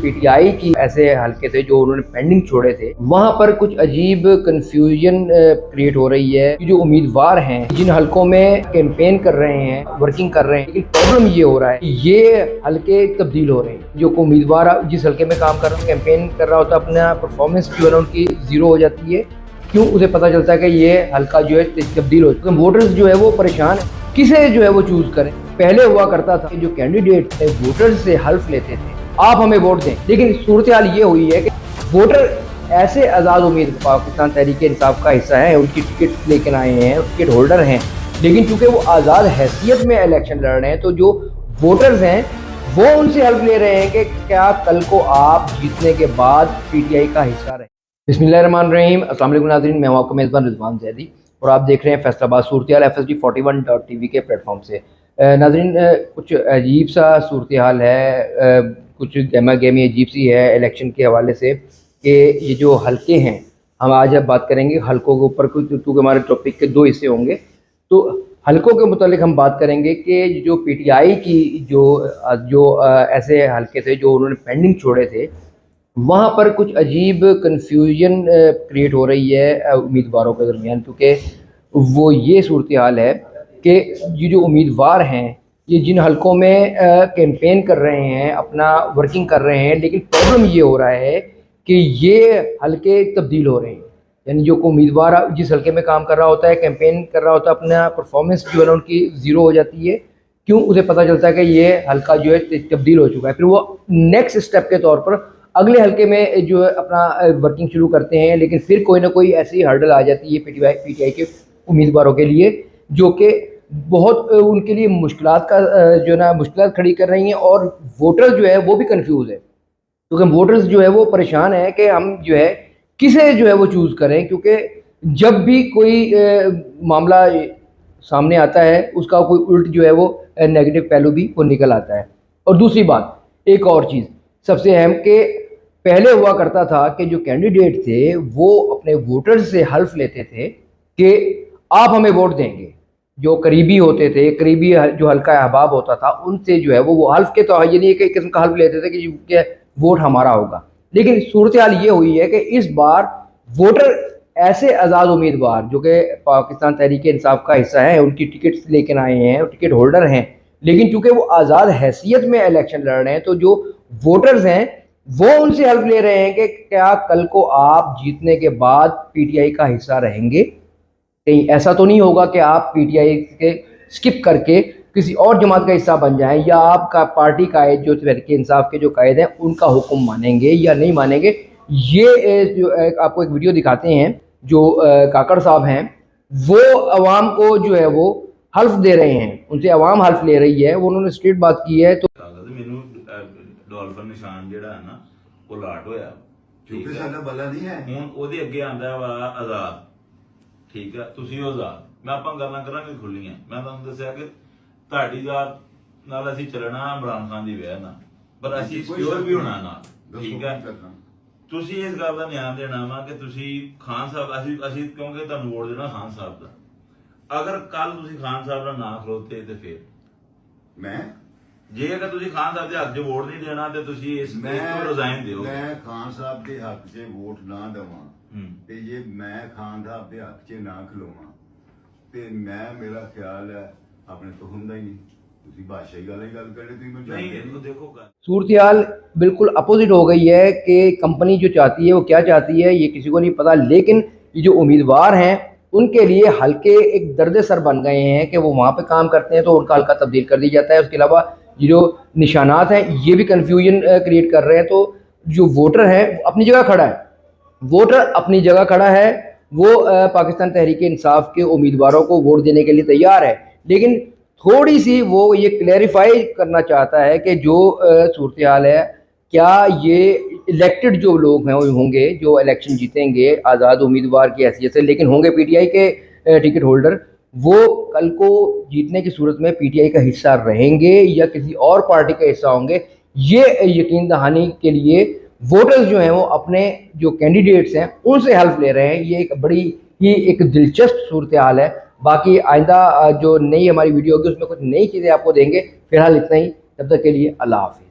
PTI की ऐसे हल्के थे जो उन्होंने पेंडिंग छोड़े थे, वहां पर कुछ अजीब कंफ्यूजन क्रिएट हो रही है कि जो उम्मीदवार हैं जिन हलकों में कैंपेन कर रहे हैं, वर्किंग कर रहे हैं, लेकिन प्रॉब्लम ये हो रहा है कि ये हल्के तब्दील हो रहे हैं। जो उम्मीदवार जिस हल्के में काम कर रहा है, कैंपेन कर रहा होता है, अपना परफॉर्मेंस जो है उनकी जीरो हो जाती है। क्यों? उसे पता चलता है कि ये हल्का जो है तब्दील हो चुका है। वोटर्स जो है वो परेशान है, किसे जो है वो चूज करें। पहले हुआ करता था कि जो कैंडिडेट थे वोटर्स से हल्फ लेते थे, आप हमें वोट दें, लेकिन सूरत हाल ये हुई है कि वोटर ऐसे आज़ाद उम्मीद पाकिस्तान तहरीक इंसाफ का हिस्सा है, उनकी टिकट लेकर आए हैं, टिकट होल्डर हैं, लेकिन चूंकि वो आज़ाद हैसियत में इलेक्शन लड़ रहे हैं, तो जो वोटर्स हैं वो उनसे हेल्प ले रहे हैं कि क्या कल को आप जीतने के बाद पीटीआई का हिस्सा रहे। बिस्मिल्लाहिर्रहमानिर्रहीम, अस्सलाम वालेकुम नाज़रीन, मैं हूं आपका मेज़बान रिजवान ज़ैदी और आप देख रहे हैं फैसलाबाद सूरत हाल FSD41.tv के प्लेटफॉर्म से। नाज़रीन, कुछ अजीब सा सूरत हाल है, कुछ गहमा गहमी अजीब सी है इलेक्शन के हवाले से कि ये जो हलके हैं, हम आज अब बात करेंगे हलकों के ऊपर, क्योंकि हमारे टॉपिक के दो हिस्से होंगे। तो हलकों के मुतालिक हम बात करेंगे कि जो पीटीआई की जो जो ऐसे हलके थे जो उन्होंने पेंडिंग छोड़े थे, वहाँ पर कुछ अजीब कन्फ्यूजन क्रिएट हो रही है उम्मीदवारों के दरमियान। क्योंकि वो ये सूरत हाल है कि ये जो उम्मीदवार हैं, ये जिन हलकों में कैंपेन कर रहे हैं, अपना वर्किंग कर रहे हैं, लेकिन प्रॉब्लम ये हो रहा है कि ये हलके तब्दील हो रहे हैं। यानी जो उम्मीदवार जिस हलके में काम कर रहा होता है, कैंपेन कर रहा होता है, अपना परफॉर्मेंस जो है ना उनकी ज़ीरो हो जाती है। क्यों? उसे पता चलता है कि ये हलका जो है तब्दील हो चुका है। फिर वो नेक्स्ट स्टेप के तौर पर अगले हलके में जो है अपना वर्किंग शुरू करते हैं, लेकिन फिर कोई ना कोई ऐसी हर्डल आ जाती है पीटीआई के उम्मीदवारों के लिए, जो कि बहुत उनके लिए मुश्किलात का जो ना मुश्किलात खड़ी कर रही हैं। और वोटर जो है वो भी कंफ्यूज है, क्योंकि वोटर्स जो है वो परेशान है कि हम जो है किसे जो है वो चूज़ करें। क्योंकि जब भी कोई मामला सामने आता है, उसका कोई उल्ट जो है वो नेगेटिव पहलू भी वो निकल आता है। और दूसरी बात, एक और चीज़ सबसे अहम, कि पहले हुआ करता था कि जो कैंडिडेट थे वो अपने वोटर्स से हल्फ लेते थे कि आप हमें वोट देंगे। जो करीबी होते थे, करीबी जो हल्का अहबाब होता था, उनसे जो है वो हल्फ के तो ये नहीं कि एक किस्म का हल्फ लेते थे कि वोट हमारा होगा। लेकिन सूरत हाल ये हुई है कि इस बार वोटर ऐसे आज़ाद उम्मीदवार जो कि पाकिस्तान तहरीक इंसाफ का हिस्सा है, उनकी टिकट लेकर आए हैं, टिकट होल्डर हैं, लेकिन चूंकि वो आज़ाद हैसियत में इलेक्शन लड़ रहे हैं, तो जो वोटर्स हैं वो उनसे हेल्प ले रहे हैं कि क्या कल को आप जीतने के बाद पीटीआई का हिस्सा रहेंगे। कहीं ऐसा तो नहीं होगा कि आप पीटीआई के स्किप करके किसी और जमात का हिस्सा बन जाएं, या आपका पार्टी कायद जो तहरीक इंसाफ के जो कायद हैं उनका हुक्म मानेंगे या नहीं मानेंगे। ये जो आपको एक वीडियो दिखाते हैं, जो काकड़ साहब हैं वो अवाम को जो है वो हल्फ दे रहे हैं, उनसे अवाम हल्फ ले रही है। वो उन्होंने स्ट्रेट बात की है। तो ਮੈਨੂੰ ਡਾਲਫਰ ਨਿਸ਼ਾਨ ਜਿਹੜਾ ਹੈ ਨਾ ਉਹ ਲਾਟ ਹੋਇਆ, ਕਿਉਂਕਿ ਸਾਡਾ ਬੱਲਾ ਨਹੀਂ ਹੈ। ਹੁਣ ਉਹਦੇ ਅੱਗੇ ਆਂਦਾ ਵਾ ਆਜ਼ਾਦ। ਠੀਕ ਹੈ, ਤੁਸੀਂ ਹੋ ਆਜ਼ਾਦ, ਮੈਂ ਆਪਾਂ ਗੱਲਾਂ ਕਰਾਂਗੇ ਖੁੱਲੀਆਂ। ਮੈਂ ਤੁਹਾਨੂੰ ਦੱਸਿਆ ਕਿ ਤੁਹਾਡੀ ਜ਼ਾਤ ਨਾਲ ਅਸੀਂ ਚੱਲਣਾ ਇਮਰਾਨ ਖਾਨ ਦੀ ਵਜ੍ਹਾ ਨਾਲ, ਪਰ ਅਸੀਂ ਸਿਕਿਉਰ ਵੀ ਹੋਣਾ ਨਾਲ। ਠੀਕ ਹੈ, ਤੁਸੀਂ ਇਸ ਗੱਲ ਦਾ ਨਿਆਂ ਦੇਣਾ ਵਾ ਕਿ ਤੁਸੀਂ ਖਾਨ ਸਾਹਿਬ, ਅਸੀਂ ਕਿਉਂਕਿ ਤੁਹਾਨੂੰ ਵੋਟ ਦੇਣਾ ਖਾਨ ਸਾਹਿਬ ਦਾ। ਅਗਰ ਕੱਲ ਤੁਸੀਂ ਖਾਨ ਸਾਹਿਬ ਦਾ ਨਾਂ ਖਲੋਤੇ ਤੇ ਫਿਰ ਮੈਂ ਜੇ ਅਗਰ ਤੁਸੀਂ ਖਾਨ ਸਾਹਿਬ ਦੇ ਹੱਕ 'ਚ ਵੋਟ ਨਹੀਂ ਦੇਣਾ ਤੇ ਤੁਸੀਂ ਇਸ ਤੋਂ ਰਿਜ਼ਾਈਨ ਦਿਓ। ਮੈਂ ਖਾਨ ਸਾਹਿਬ ਦੇ ਹੱਕ 'ਚ ਵੋਟ ਨਾ ਦੇਵਾਂ ਤੇ ਜੇ ਮੈਂ ਖਾਨ ਸਾਹਿਬ ਦੇ ਹੱਕ 'ਚ ਨਾ ਖਲੋਵਾਂ ਤੇ ਮੇਰਾ ਖਿਆਲ ਹੈ ਆਪਣੇ ਤੋਂ ਹੁੰਦਾ ਹੀ ਨਹੀਂ। ਤੁਸੀਂ ਬਾਦਸ਼ਾਹੀ ਗੱਲ ਹੀ ਗੱਲ ਕਰਦੇ, ਤੁਸੀਂ ਮੈਨੂੰ नहीं तो देखो सूरत हाल बिल्कुल अपोजिट हो गई है कि कंपनी जो चाहती है वो क्या चाहती है ये किसी को नहीं पता। लेकिन ये जो उम्मीदवार हैं उनके लिए हल्के एक दर्द सर बन गए हैं कि वो वहाँ पे काम करते हैं तो उनका हल्का तब्दील कर दिया जाता है। उसके अलावा ये जो निशानात हैं ये भी कन्फ्यूजन क्रिएट कर रहे हैं। तो जो वोटर है अपनी जगह खड़ा है, वोटर अपनी जगह खड़ा है, वो पाकिस्तान तहरीक इंसाफ के उम्मीदवारों को वोट देने के लिए तैयार है। लेकिन थोड़ी सी वो ये क्लैरिफाई करना चाहता है कि जो सूरत हाल है, क्या ये इलेक्टेड जो लोग हैं वो होंगे जो इलेक्शन जीतेंगे आज़ाद उम्मीदवार की हैसियत से, लेकिन होंगे पीटीआई के टिकट होल्डर, वो कल को जीतने की सूरत में पीटीआई का हिस्सा रहेंगे या किसी और पार्टी का हिस्सा होंगे। ये यकीन दहानी के लिए वोटर्स जो हैं वो अपने जो कैंडिडेट्स हैं उनसे हेल्प ले रहे हैं। ये एक बड़ी ही एक दिलचस्प सूरत हाल है। बाकी आइंदा जो नई हमारी वीडियो होगी उसमें कुछ नई चीज़ें आपको देंगे। फिलहाल इतना ही, तब तक के लिए अल्लाह हाफ़िज़।